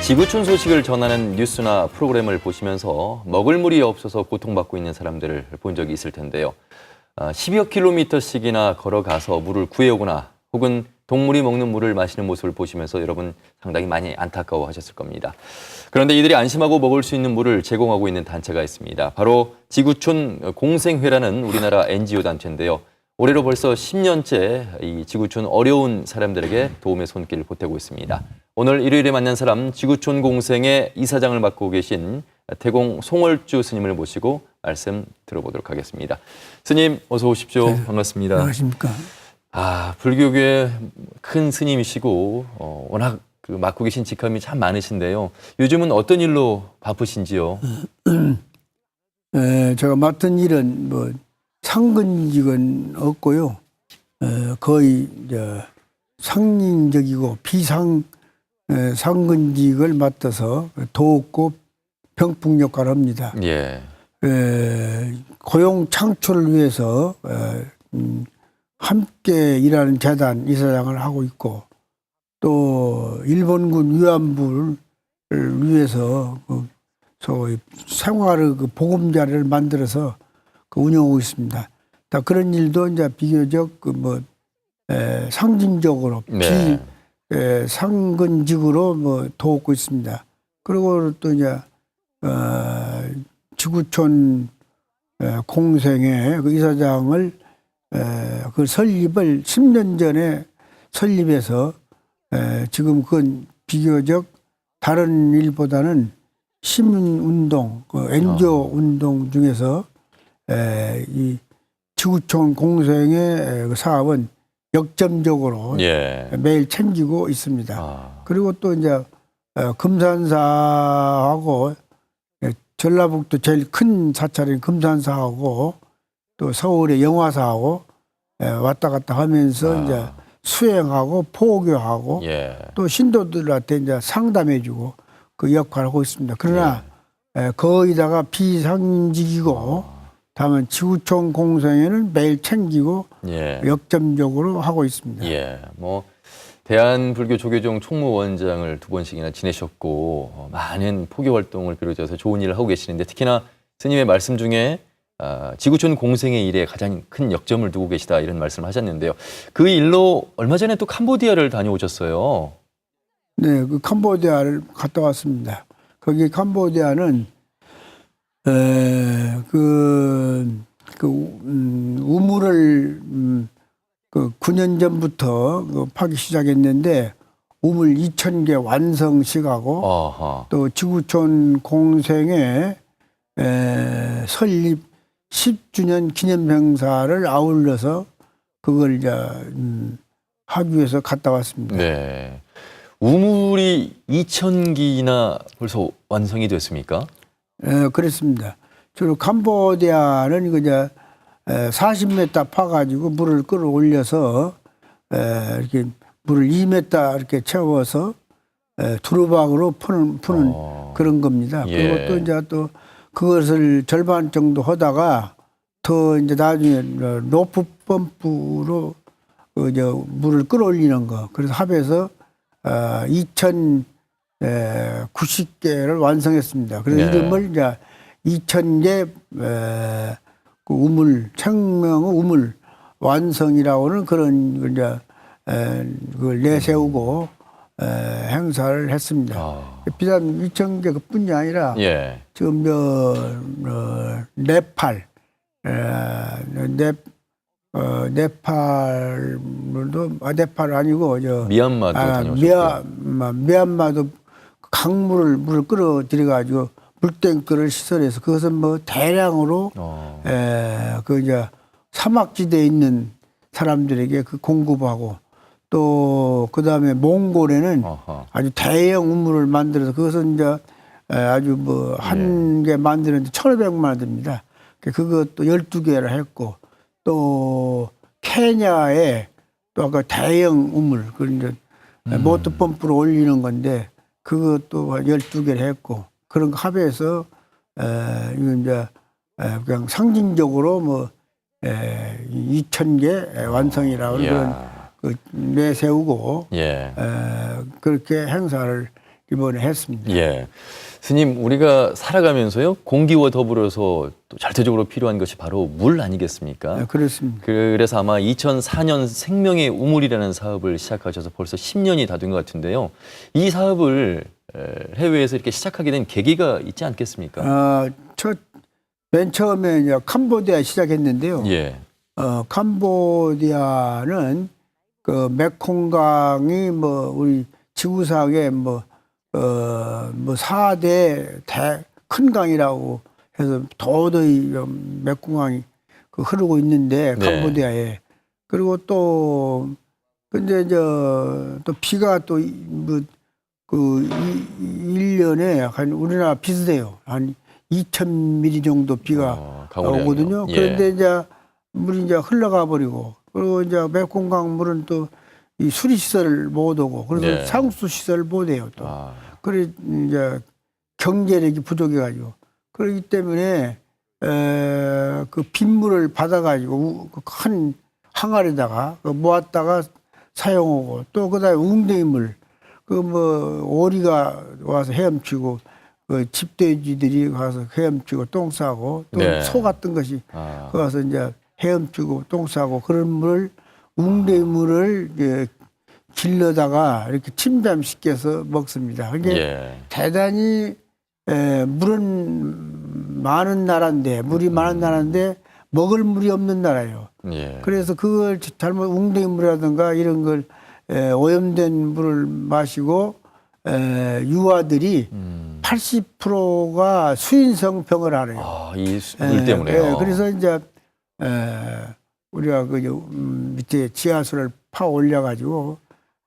지구촌 소식을 전하는 뉴스나 프로그램을 보시면서 먹을 물이 없어서 고통받고 있는 사람들을 본 적이 있을 텐데요. 10여 킬로미터씩이나 걸어가서 물을 구해오거나 혹은 동물이 먹는 물을 마시는 모습을 보시면서 여러분 상당히 많이 안타까워하셨을 겁니다. 그런데 이들이 안심하고 먹을 수 있는 물을 제공하고 있는 단체가 있습니다. 바로 지구촌 공생회라는 우리나라 NGO 단체인데요. 올해로 벌써 10년째 이 지구촌 어려운 사람들에게 도움의 손길을 보태고 있습니다. 오늘 일요일에 만난 사람 지구촌 공생회 이사장을 맡고 계신 태공 송월주 스님을 모시고 말씀 들어보도록 하겠습니다. 스님 어서 오십시오. 네, 반갑습니다. 안녕하십니까. 불교계 큰 스님이시고 워낙 맡고 계신 직함이 참 많으신데요. 요즘은 어떤 일로 바쁘신지요? 제가 맡은 일은 뭐 상근직은 없고요. 거의 상인적이고 상근직을 맡아서 도읍고 병풍 역할을 합니다. 예. 고용 창출을 위해서 함께 일하는 재단 이사장을 하고 있고, 또 일본군 위안부를 위해서 소위 생활의 보금자리를 만들어서 운영하고 있습니다. 다 그런 일도 이제 비교적 상징적으로 네. 상근직으로 도우고 있습니다. 그리고 또 이제 지구촌 공생회 그 이사장을 그 설립을 10년 전에 설립해서 지금 그건 비교적 다른 일보다는 시민운동, NGO 운동 중에서 이 지구촌 공생회 사업은 역점적으로 예. 매일 챙기고 있습니다. 그리고 또 이제 금산사하고 전라북도 제일 큰 사찰인 금산사하고 또 서울의 영화사하고 왔다 갔다 하면서 이제 수행하고 포교하고 예. 또 신도들한테 이제 상담해주고 그 역할을 하고 있습니다. 그러나 거의다가 비상직이고 다만 지구촌 공생회는 매일 챙기고 예. 역점적으로 하고 있습니다. 예. 대한불교조계종 총무원장을 2번씩이나 지내셨고 많은 포교 활동을 비롯해서 좋은 일을 하고 계시는데 특히나 스님의 말씀 중에 지구촌 공생회 일에 가장 큰 역점을 두고 계시다 이런 말씀을 하셨는데요. 그 일로 얼마 전에 또 캄보디아를 다녀오셨어요. 네, 그 캄보디아를 갔다 왔습니다. 거기 캄보디아는 우물을 9년 전부터 파기 시작했는데 우물 2,000개 완성 시가고 또 지구촌 공생회 설립 10주년 기념 행사를 아울러서 그걸 이제 하기 위해서 갔다 왔습니다. 네. 우물이 2,000기나 벌써 완성이 됐습니까? 그렇습니다. 주로 캄보디아는 그저 40m 파가지고 물을 끌어올려서 이렇게 물을 2m 이렇게 채워서 두루박으로 푸는 그런 겁니다. 예. 그리고 또 이제 또 그것을 절반 정도 하다가 더 이제 나중에 로프 펌프로 물을 끌어올리는 거. 그래서 합해서 2,090개를 완성했습니다. 그래서 이름을 이제 2,000개 그 우물, 생명의 우물 완성이라고는 그런 이제 그걸 내세우고 행사를 했습니다. 비단 2,000개 그뿐이 아니라 지금 네팔 네팔 아니고 미얀마도 다녀오셨고요. 미얀마도 물을 끌어 들여가지고 물탱크를 시설해서 그것은 대량으로 이제 사막지대에 있는 사람들에게 공급하고 또 그다음에 몽골에는 아주 대형 우물을 만들어서 그것은 이제 아주 한 개 만드는데 1,500만 원 듭니다. 그것도 12개를 했고 또 케냐에 또 아까 대형 우물 그 이제 모터펌프로 올리는 건데 그것도 12개를 했고 그런 거 합해서 이거 이제 그냥 상징적으로 2,000개 완성이라고 그런 내세우고 그렇게 행사를 이번에 했습니다. 예. 스님, 우리가 살아가면서요, 공기와 더불어서 또 절대적으로 필요한 것이 바로 물 아니겠습니까? 네, 그렇습니다. 그래서 아마 2004년 생명의 우물이라는 사업을 시작하셔서 벌써 10년이 다 된 것 같은데요. 이 사업을 해외에서 이렇게 시작하게 된 계기가 있지 않겠습니까? 맨 처음에 이제 캄보디아 시작했는데요. 예. 캄보디아는 그 메콩강이 뭐 우리 지구상의 뭐 4대 큰 강이라고 해서 도저히 메콩강이 흐르고 있는데 네. 캄보디아에. 그리고 또 근데 또 비가 또 뭐 그 1년에 한 우리나라 비슷해요. 한 2,000mm 정도 비가 오거든요. 예. 그런데 이제 물이 이제 흘러가 버리고, 그리고 이제 메콩강 물은 또 이 수리 시설을 못 오고, 그래서 네. 상수 시설을 못 해요 또. 그래 이제 경제력이 부족해가지고, 그렇기 때문에 그 빗물을 받아가지고 큰 항아리에다가 모았다가 사용하고, 또 그다음에 웅덩이 물, 그 뭐 오리가 와서 헤엄치고, 그 집돼지들이 가서 헤엄치고 똥 싸고, 또 네. 소 같은 것이 그 가서 이제 헤엄치고 똥 싸고, 그런 물을 웅덩이 물을 이제 길러다가 이렇게 침잠시켜서 먹습니다. 그게 예. 대단히 물은 많은 나라인데, 물이 많은 나라인데 먹을 물이 없는 나라예요. 예. 그래서 그걸 잘못 웅덩이 물이라든가 이런 걸 오염된 물을 마시고 유아들이 80%가 수인성 병을 앓아요. 이 물 때문에요. 그래서 이제 우리가 그 밑에 지하수를 파 올려가지고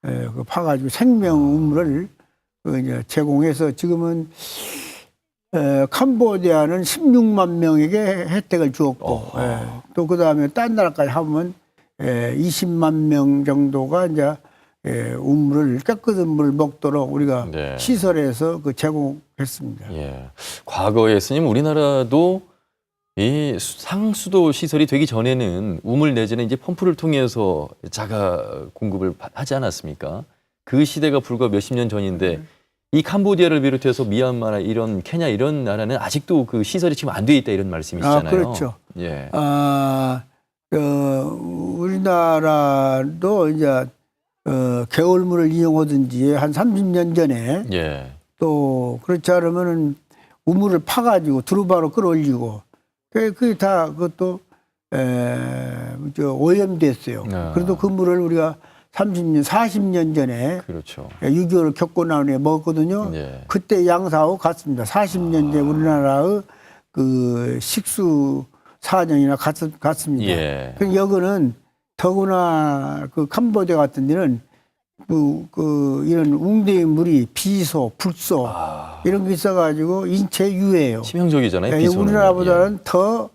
그 파가지고 생명 우물을 이제 제공해서 지금은 캄보디아는 16만 명에게 혜택을 주었고, 또 그 다음에 딴 나라까지 하면 20만 명 정도가 이제 우물을, 깨끗한 물을 먹도록 우리가 네. 시설에서 그 제공했습니다. 예. 과거에 스님, 우리나라도 이 상수도 시설이 되기 전에는 우물 내지는 이제 펌프를 통해서 자가 공급을 하지 않았습니까? 그 시대가 불과 몇십 년 전인데 이 캄보디아를 비롯해서 미얀마나 이런 케냐 이런 나라는 아직도 그 시설이 지금 안 돼 있다 이런 말씀이시잖아요. 그렇죠. 예. 우리나라도 이제 개울물을 이용하든지 한 30년 전에 예. 또 그렇지 않으면은 우물을 파가지고 두루바로 끌어올리고, 그게 다 그것도 오염됐어요. 그래도 그 물을 우리가 30년, 40년 전에 그렇죠. 6.25를 겪고 나온 후에 먹었거든요. 예. 그때 양사하고 같습니다. 40년 전 우리나라의 그 식수 사정이나 같습니다. 예. 그 여기는 더구나 그 캄보디아 같은 데는 이런 웅덩이 물이 비소, 불소 이런 게 있어가지고 인체 유해예요. 치명적이잖아요. 비소는. 우리나라보다는 더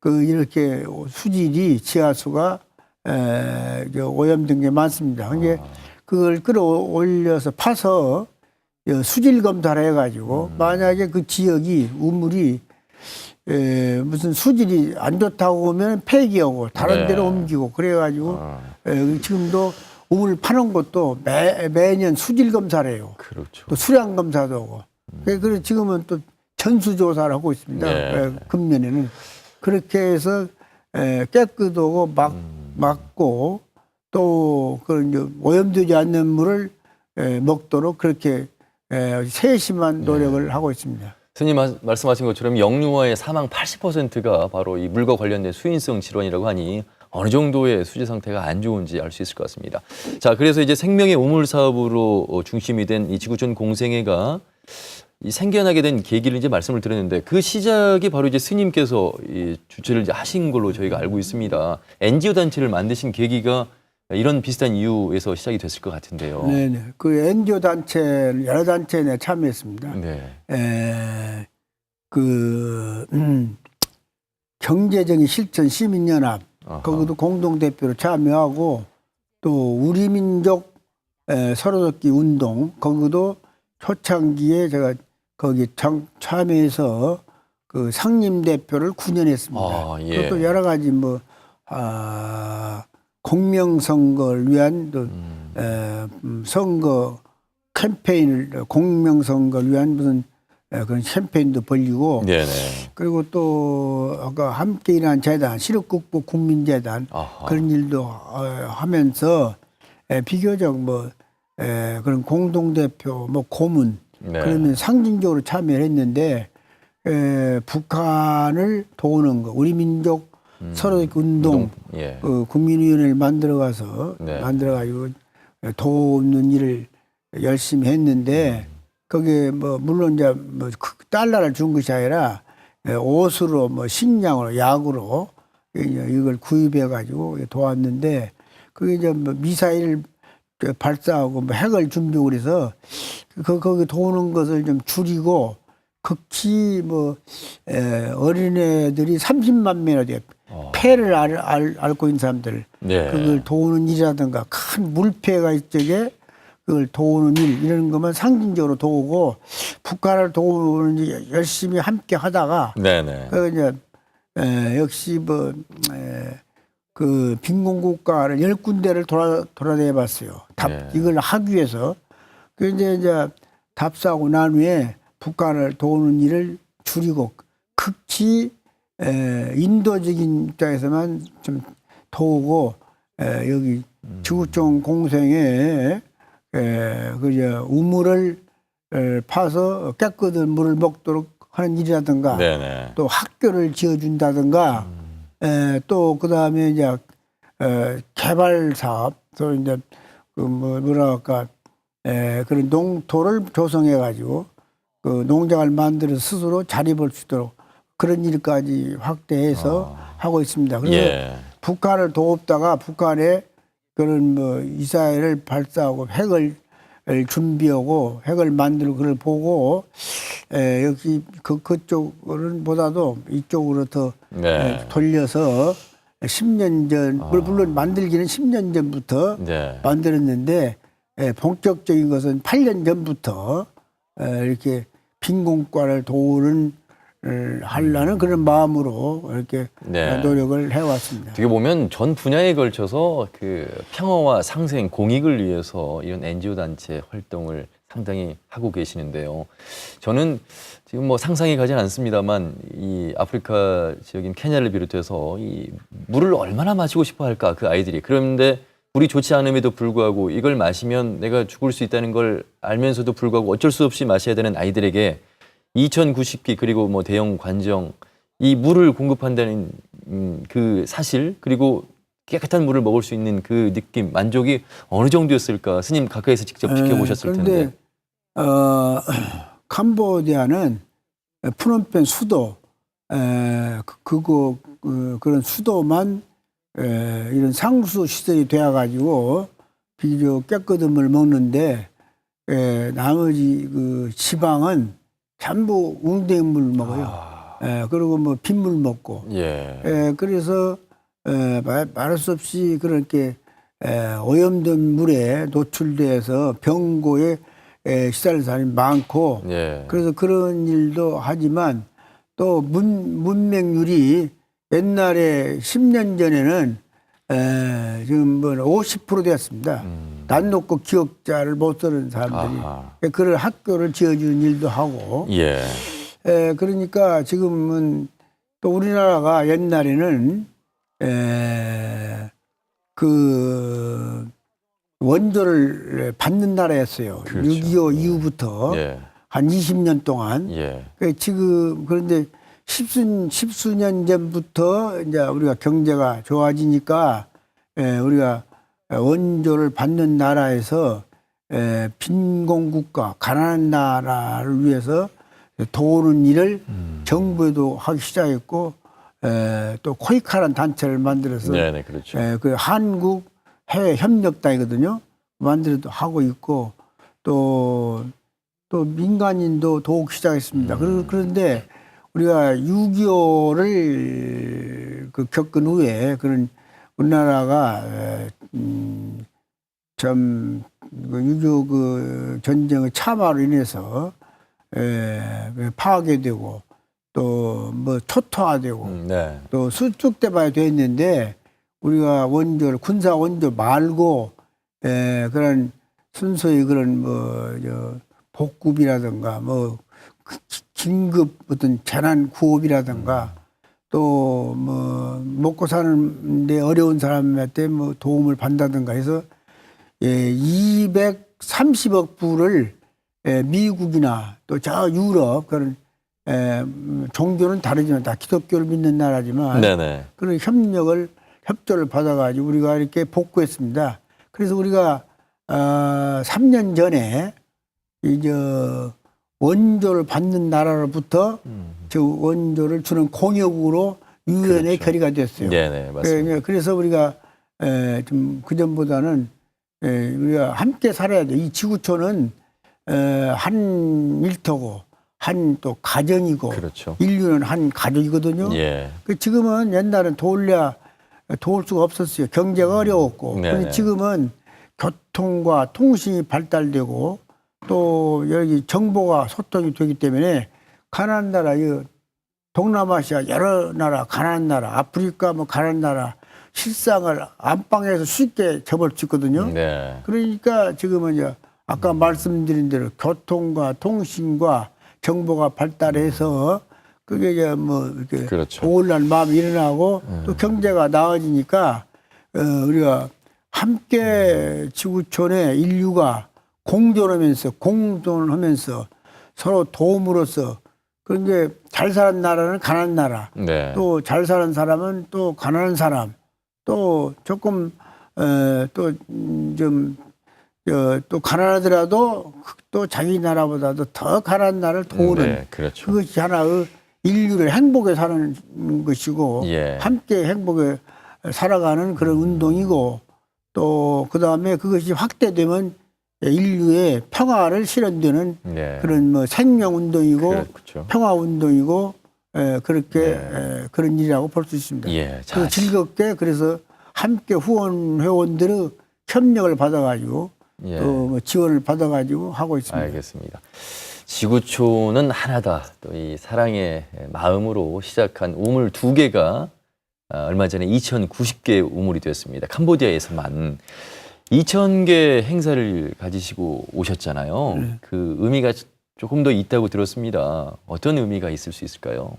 이렇게 수질이 지하수가 오염된 게 많습니다. 그게 그걸 끌어올려서 파서 수질 검사를 해가지고 만약에 그 지역이 우물이 무슨 수질이 안 좋다고 보면 폐기하고 다른 데로 옮기고 그래가지고 지금도 우물 파는 것도 매년 수질 검사를 해요. 그렇죠. 또 수량 검사도 하고. 그래서 지금은 또 전수조사를 하고 있습니다. 네. 금년에는. 그렇게 해서 깨끗하고 막고 또 그런 오염되지 않는 물을 먹도록 그렇게 세심한 노력을 하고 있습니다. 스님 말씀하신 것처럼 영유아의 사망 80%가 바로 이 물과 관련된 수인성 질환이라고 하니 어느 정도의 수질 상태가 안 좋은지 알 수 있을 것 같습니다. 자, 그래서 이제 생명의 우물 사업으로 중심이 된 이 지구촌 공생회가 이 생겨나게 된 계기를 이제 말씀을 드렸는데 그 시작이 바로 이제 스님께서 이 주최를 이제 하신 걸로 저희가 알고 있습니다. NGO 단체를 만드신 계기가 이런 비슷한 이유에서 시작이 됐을 것 같은데요. 네네. 그 NGO 단체 여러 단체에 참여했습니다. 네. 경제적인 실천 시민연합 거기도 공동대표로 참여하고, 또 우리민족 서로돕기 운동 거기도 초창기에 제가 거기 참여해서 그 상임대표를 9년 했습니다. 예. 그것도 여러 가지 공명선거를 위한 또 선거 캠페인을 공명선거를 위한 무슨 그런 캠페인도 벌리고 네네. 그리고 또 아까 함께 일하는 재단, 시력극복 국민재단 아하. 그런 일도 하면서 비교적 그런 공동대표, 고문 네. 그러면 상징적으로 참여를 했는데 북한을 도우는 거, 우리 민족 서로 운동, 예. 국민위원회를 만들어가서 네. 만들어가지고 도우는 일을 열심히 했는데 거기에 물론 이제 달러를 준 것이 아니라 옷으로 식량으로 약으로 이걸 구입해 가지고 도왔는데 그게 이제 미사일 발사하고 핵을 준비하고 그래서 거기 도우는 것을 좀 줄이고 극히 어린애들이 30만 명이나 돼요. 폐를 앓고 있는 사람들 네. 그걸 도우는 일이라든가 큰 물폐가 있쪽에 그걸 도우는 일 이런 것만 상징적으로 도우고 북한을 도우는 일 열심히 함께 하다가 네네. 이제 역시 그 빈곤국가를 10군데를 돌아다녀 봤어요. 네. 이걸 하기 위해서 그 이제 답사하고 난 후에 북한을 도우는 일을 줄이고 극히 인도적인 입장에서만 좀 도우고 여기 지구촌 공생에 우물을 파서 깨끗한 물을 먹도록 하는 일이라든가 네네. 또 학교를 지어준다든가 또 그다음에 이제 개발 사업 또 이제 뭐랄까 그런 농토를 조성해 가지고 그 농장을 만들어 스스로 자립할 수 있도록 그런 일까지 확대해서 하고 있습니다. 그래서 예. 북한을 도우다가 북한에 그런 미사일을 발사하고 핵을 준비하고 핵을 만들고 그걸 보고 역시 그쪽은 보다도 이쪽으로 더 네. 돌려서 10년 전 물론 만들기는 10년 전부터 네. 만들었는데 본격적인 것은 8년 전부터 이렇게 빈곤과를 도우는 하려는 그런 마음으로 이렇게 네. 노력을 해왔습니다. 어떻게 보면 전 분야에 걸쳐서 그 평화와 상생, 공익을 위해서 이런 NGO 단체 활동을 상당히 하고 계시는데요. 저는 지금 상상이 가진 않습니다만 이 아프리카 지역인 케냐를 비롯해서 이 물을 얼마나 마시고 싶어 할까 그 아이들이. 그런데 물이 좋지 않음에도 불구하고 이걸 마시면 내가 죽을 수 있다는 걸 알면서도 불구하고 어쩔 수 없이 마셔야 되는 아이들에게 2090기 그리고 대형 관정 이 물을 공급한다는 그 사실 그리고 깨끗한 물을 먹을 수 있는 그 느낌 만족이 어느 정도였을까 스님 가까이서 직접 지켜보셨을 텐데. 캄보디아는 프놈펜 수도 그런 수도만 이런 상수 시설이 되어 가지고 비교적 깨끗한 물을 먹는데 나머지 그 지방은 전부 웅덩이물 먹어요. 그리고 빗물 먹고. 예. 그래서 말할 수 없이 그렇게 오염된 물에 노출돼서 병고에 시달리는 사람이 많고. 예. 그래서 그런 일도 하지만 또 문맹률이 옛날에 10년 전에는 지금 50% 되었습니다. 난 놓고 기억자를 못 쓰는 사람들이 그런 학교를 지어주는 일도 하고. 예. 그러니까 지금은 또 우리나라가 옛날에는 그 원조를 받는 나라였어요. 그렇죠. 6.25 이후부터 한 20년 동안. 지금 그런데 십수년 전부터 이제 우리가 경제가 좋아지니까 우리가 원조를 받는 나라에서 빈곤국가, 가난한 나라를 위해서 도우는 일을 정부에도 하기 시작했고 또 코이카라는 단체를 만들어서 네네, 그렇죠. 그 한국 해외 협력단이거든요. 만들어도 하고 있고 또 민간인도 도우기 시작했습니다. 그런데 우리가 6.25를 겪은 후에 그런 우리나라가 좀 6.25 그 전쟁의 참화로 인해서 파괴되고 또 초토화되고 또 수축돼봐야 됐는데 우리가 원조를 군사 원조 말고 그런 순수히 그런 복급이라든가 긴급 어떤 재난 구호비라든가 또 먹고 사는데 어려운 사람한테 도움을 받는다든가 해서 230억 불을 미국이나 또 저 유럽 그런 종교는 다르지만 다 기독교를 믿는 나라지만 네네. 그런 협조를 받아가지고 우리가 이렇게 복구했습니다. 그래서 우리가 3년 전에 이제 원조를 받는 나라로부터 저 원조를 주는 공역으로 유엔에 그렇죠. 결의가 됐어요. 네네, 맞습니다. 그래서 우리가 좀 그전보다는 우리가 함께 살아야 돼. 이 지구촌은 한 일터고 한 또 가정이고 그렇죠. 인류는 한 가족이거든요. 예. 지금은 옛날엔 도울 수가 없었어요. 경제가 어려웠고. 네네. 근데 지금은 교통과 통신이 발달되고 또 여기 정보가 소통이 되기 때문에 가난한 나라, 동남아시아 여러 나라, 가난한 나라, 아프리카 가난한 나라 실상을 안방에서 쉽게 접을 수 있거든요. 네. 그러니까 지금은 이제 아까 말씀드린 대로 교통과 통신과 정보가 발달해서 그게 이제 이렇게 그렇죠. 도울날 마음이 일어나고 또 경제가 나아지니까 우리가 함께 지구촌에 인류가 공존하면서 서로 도움으로써 그런데 잘 사는 나라는 가난한 나라, 네. 또 잘 사는 사람은 또 가난한 사람, 또 조금 또 가난하더라도 또 자기 나라보다도 더 가난한 나라를 도우는 네, 그렇죠. 그것이 하나의 인류를 행복에 사는 것이고 예. 함께 행복에 살아가는 그런 운동이고 또 그다음에 그것이 확대되면 인류의 평화를 실현되는 네. 그런 생명 운동이고 그렇죠. 평화 운동이고 그렇게 그런 일이라고 볼 수 있습니다. 예. 자, 그래서 즐겁게 그래서 함께 회원들의 협력을 받아가지고 예. 또 지원을 받아가지고 하고 있습니다. 알겠습니다. 지구촌은 하나다. 또 이 사랑의 마음으로 시작한 우물 2개가 얼마 전에 2,090개의 우물이 되었습니다. 캄보디아에서만 2,000개 행사를 가지시고 오셨잖아요. 네. 그 의미가 조금 더 있다고 들었습니다. 어떤 의미가 있을 수 있을까요?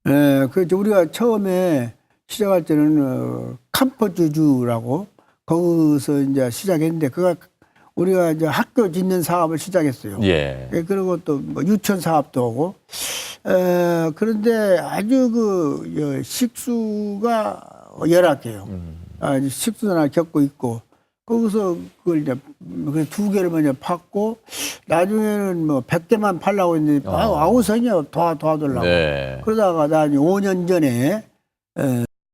네, 우리가 처음에 시작할 때는 캄퍼주주라고 거기서 이제 시작했는데 우리가 이제 학교 짓는 사업을 시작했어요. 예. 그리고 또 유치원 사업도 하고 그런데 아주 식수가 열악해요. 식수나 겪고 있고 거기서 그걸 이제 2개를 먼저 팠고 나중에는 100개만 팔라고 했는데 아우성이요 도와달라고. 네. 그러다가 나 5년 전에